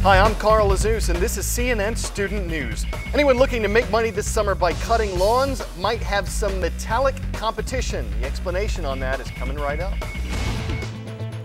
Hi, I'm Carl Lazouz, and this is CNN Student News. Anyone looking to make money this summer by cutting lawns might have some metallic competition. The explanation on that is coming right up.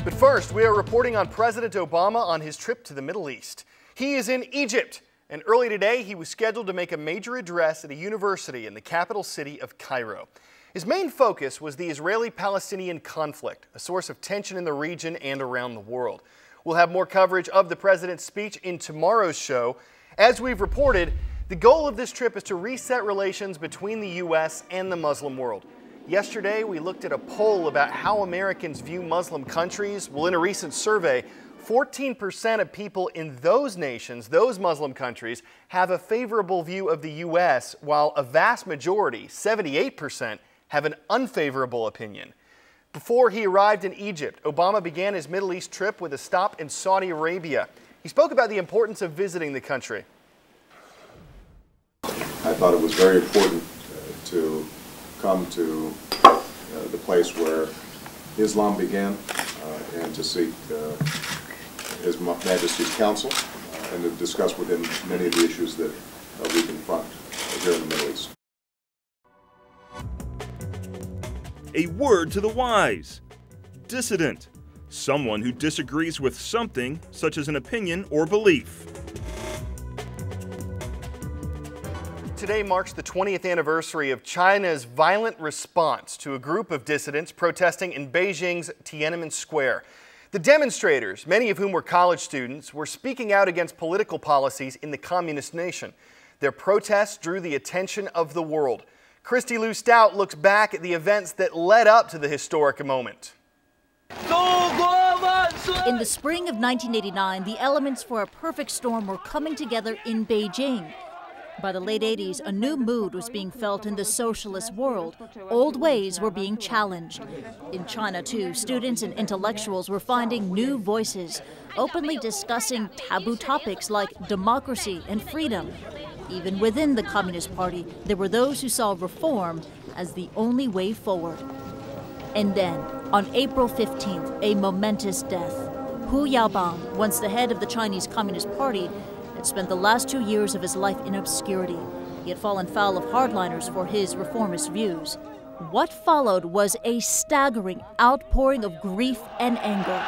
But first, we are reporting on President Obama on his trip to the Middle East. He is in Egypt, and early today he was scheduled to make a major address at a university in the capital city of Cairo. His main focus was the Israeli-Palestinian conflict, a source of tension in the region and around the world. We'll have more coverage of the president's speech in tomorrow's show. As we've reported, the goal of this trip is to reset relations between the U.S. and the Muslim world. Yesterday, we looked at a poll about how Americans view Muslim countries. Well, in a recent survey, 14% of people in those nations, those Muslim countries, have a favorable view of the U.S., while a vast majority, 78%, have an unfavorable opinion. Before he arrived in Egypt, Obama began his Middle East trip with a stop in Saudi Arabia. He spoke about the importance of visiting the country. I thought it was very important to come to the place where Islam began and to seek His Majesty's counsel and to discuss with him many of the issues that we confront here in the Middle East. A word to the wise. Dissident. Someone who disagrees with something, such as an opinion or belief. Today marks the 20th anniversary of China's violent response to a group of dissidents protesting in Beijing's Tiananmen Square. The demonstrators, many of whom were college students, were speaking out against political policies in the communist nation. Their protests drew the attention of the world. Christy Lou Stout looks back at the events that led up to the historic moment. In the spring of 1989, the elements for a perfect storm were coming together in Beijing. By the late 80s, a new mood was being felt in the socialist world. Old ways were being challenged. In China, too, students and intellectuals were finding new voices, openly discussing taboo topics like democracy and freedom. Even within the Communist Party, there were those who saw reform as the only way forward. And then, on April 15th, a momentous death. Hu Yaobang, once the head of the Chinese Communist Party, had spent the last 2 years of his life in obscurity. He had fallen foul of hardliners for his reformist views. What followed was a staggering outpouring of grief and anger.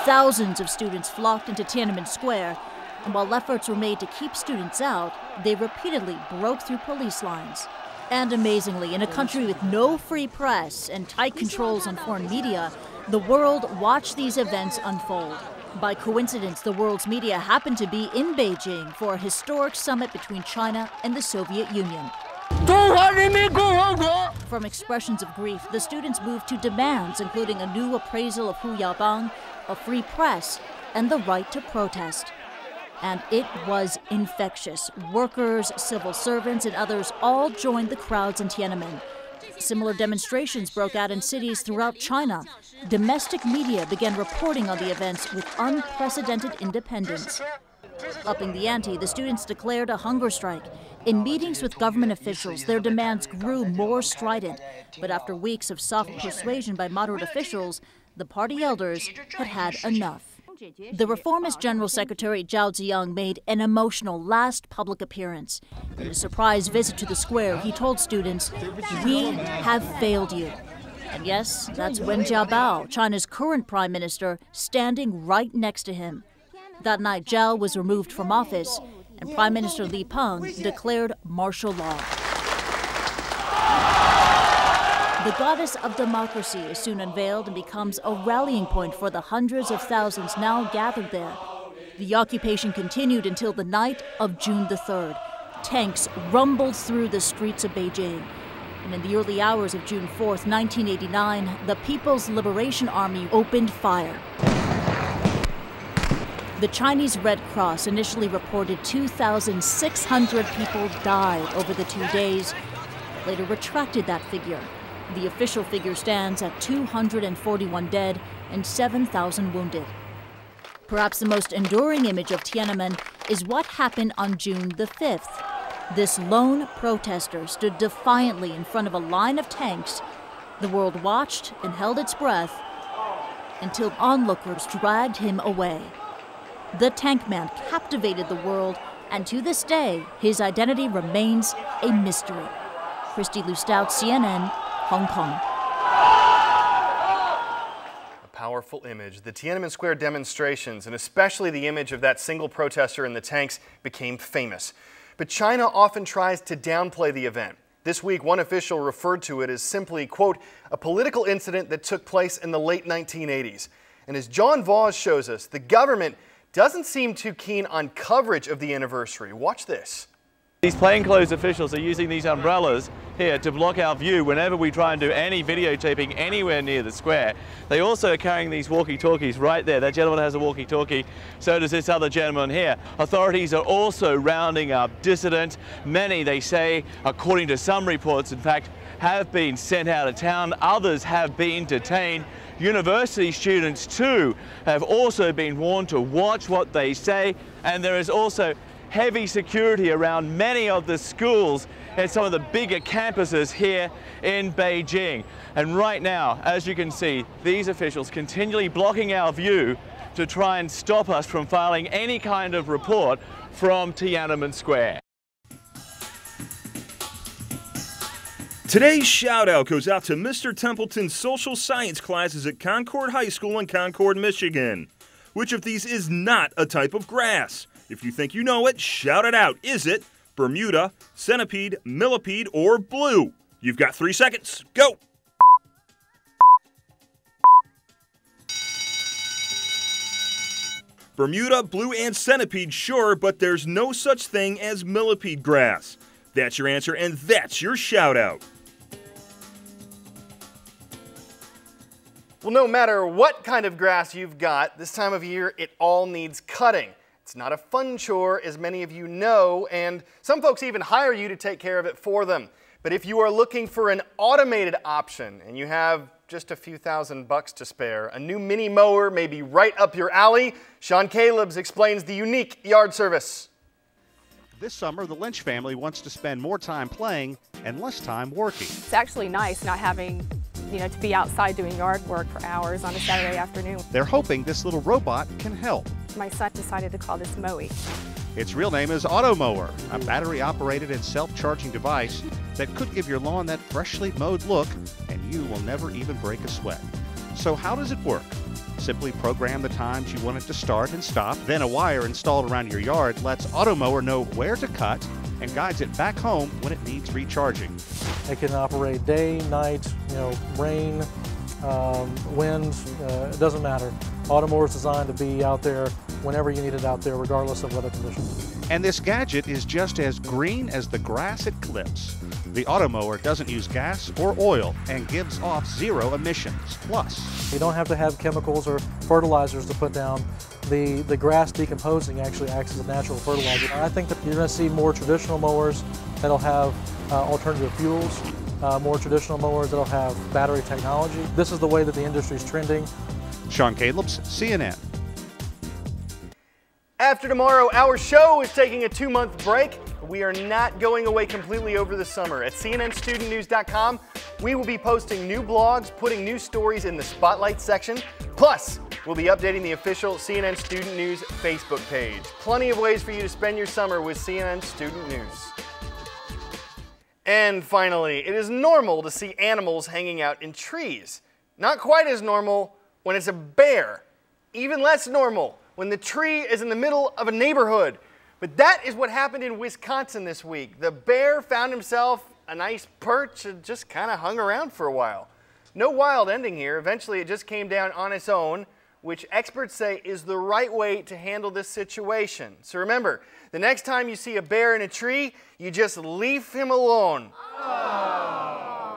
Thousands of students flocked into Tiananmen Square, and while efforts were made to keep students out, they repeatedly broke through police lines. And amazingly, in a country with no free press and tight controls on foreign media, the world watched these events unfold. By coincidence, the world's media happened to be in Beijing for a historic summit between China and the Soviet Union. From expressions of grief, the students moved to demands, including a new appraisal of Hu Yaobang, a free press, and the right to protest. And it was infectious. Workers, civil servants, and others all joined the crowds in Tiananmen. Similar demonstrations broke out in cities throughout China. Domestic media began reporting on the events with unprecedented independence. Upping the ante, the students declared a hunger strike. In meetings with government officials, their demands grew more strident. But after weeks of soft persuasion by moderate officials, the party elders had had enough. The reformist General Secretary Zhao Ziyang made an emotional last public appearance. In a surprise visit to the square, he told students, "We have failed you." And yes, that's Wen Jiabao, China's current prime minister, standing right next to him. That night, Zhao was removed from office, and Prime Minister Li Peng declared martial law. The goddess of democracy is soon unveiled and becomes a rallying point for the hundreds of thousands now gathered there. The occupation continued until the night of June the 3rd. Tanks rumbled through the streets of Beijing. And in the early hours of June 4th, 1989, the People's Liberation Army opened fire. The Chinese Red Cross initially reported 2,600 people died over the 2 days, but later retracted that figure. The official figure stands at 241 dead and 7,000 wounded. Perhaps the most enduring image of Tiananmen is what happened on June the 5th. This lone protester stood defiantly in front of a line of tanks. The world watched and held its breath until onlookers dragged him away. The tank man captivated the world, and to this day, his identity remains a mystery. Christy Lu Stout, CNN, Hong Kong. A powerful image. The Tiananmen Square demonstrations, and especially the image of that single protester in the tanks, became famous. But China often tries to downplay the event. This week, one official referred to it as simply, quote, a political incident that took place in the late 1980s. And as John Voss shows us, the government doesn't seem too keen on coverage of the anniversary. Watch this. These plainclothes officials are using these umbrellas here to block our view whenever we try and do any videotaping anywhere near the square. They also are carrying these walkie-talkies right there. That gentleman has a walkie-talkie, so does this other gentleman here. Authorities are also rounding up dissidents. Many, they say, according to some reports, in fact, have been sent out of town. Others have been detained. University students, too, have also been warned to watch what they say, and there is also heavy security around many of the schools and some of the bigger campuses here in Beijing. And right now, as you can see, these officials continually blocking our view to try and stop us from filing any kind of report from Tiananmen Square. Today's shout out goes out to Mr. Templeton's social science classes at Concord High School in Concord, Michigan. Which of these is not a type of grass? If you think you know it, shout it out. Is it Bermuda, centipede, millipede, or blue? You've got 3 seconds. Go! Bermuda, blue, and centipede, sure, but there's no such thing as millipede grass. That's your answer, and that's your shout out. Well, no matter what kind of grass you've got, this time of year, it all needs cutting. It's not a fun chore, as many of you know, and some folks even hire you to take care of it for them. But if you are looking for an automated option and you have just a few $1,000 to spare, a new mini mower may be right up your alley. Sean Calebs explains the unique yard service. This summer, the Lynch family wants to spend more time playing and less time working. It's actually nice not having, to be outside doing yard work for hours on a Saturday afternoon. They're hoping this little robot can help. My son decided to call this Moe. Its real name is Automower, a battery-operated and self-charging device that could give your lawn that freshly mowed look, and you will never even break a sweat. So how does it work? Simply program the times you want it to start and stop, then a wire installed around your yard lets Automower know where to cut and guides it back home when it needs recharging. It can operate day, night, rain, wind, it doesn't matter. Automower is designed to be out there whenever you need it out there, regardless of weather conditions. And this gadget is just as green as the grass it clips. The Automower doesn't use gas or oil and gives off 0 emissions. Plus, you don't have to have chemicals or fertilizers to put down. The grass decomposing actually acts as a natural fertilizer. I think that you're going to see more traditional mowers that'll have alternative fuels, more traditional mowers that'll have battery technology. This is the way that the industry is trending. Sean Calebs, CNN. After tomorrow, our show is taking a 2-month break. We are not going away completely over the summer. At CNNStudentNews.com, we will be posting new blogs, putting new stories in the Spotlight section. Plus, we'll be updating the official CNN Student News Facebook page. Plenty of ways for you to spend your summer with CNN Student News. And finally, it is normal to see animals hanging out in trees. Not quite as normal when it's a bear. Even less normal when the tree is in the middle of a neighborhood. But that is what happened in Wisconsin this week. The bear found himself a nice perch and just kind of hung around for a while. No wild ending here. Eventually it just came down on its own, which experts say is the right way to handle this situation. So remember, the next time you see a bear in a tree, you just leave him alone.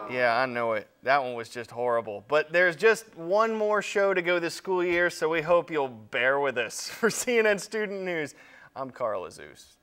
Yeah, I know it. That one was just horrible. But there's just one more show to go this school year, so we hope you'll bear with us. For CNN Student News, I'm Carl Azuz.